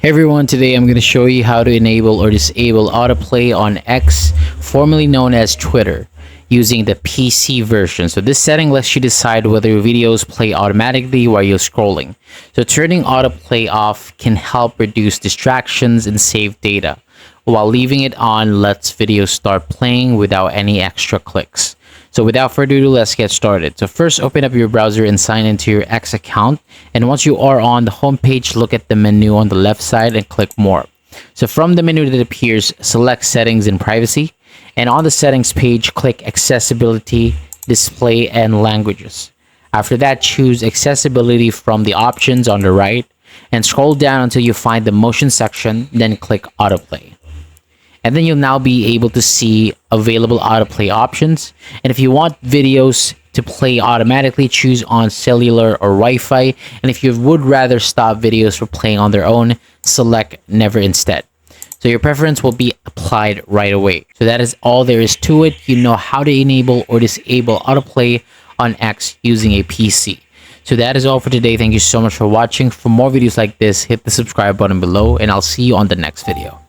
Hey everyone, today I'm going to show you how to enable or disable autoplay on X, formerly known as Twitter, using the PC version. So this setting lets you decide whether your videos play automatically while you're scrolling. So turning autoplay off can help reduce distractions and save data, while leaving it on lets videos start playing without any extra clicks. So without further ado, let's get started. So first, open up your browser and sign into your X account. And once you are on the home page, look at the menu on the left side and click More. So from the menu that appears, select Settings and Privacy. And on the Settings page, click Accessibility, Display, and Languages. After that, choose Accessibility from the options on the right and scroll down until you find the Motion section, then click Autoplay. And then you'll now be able to see available autoplay options. And if you want videos to play automatically, choose on cellular or Wi-Fi. And if you would rather stop videos from playing on their own, select Never instead. So your preference will be applied right away. So that is all there is to it. You know how to enable or disable autoplay on X using a PC. So that is all for today. Thank you so much for watching. For more videos like this, hit the subscribe button below and I'll see you on the next video.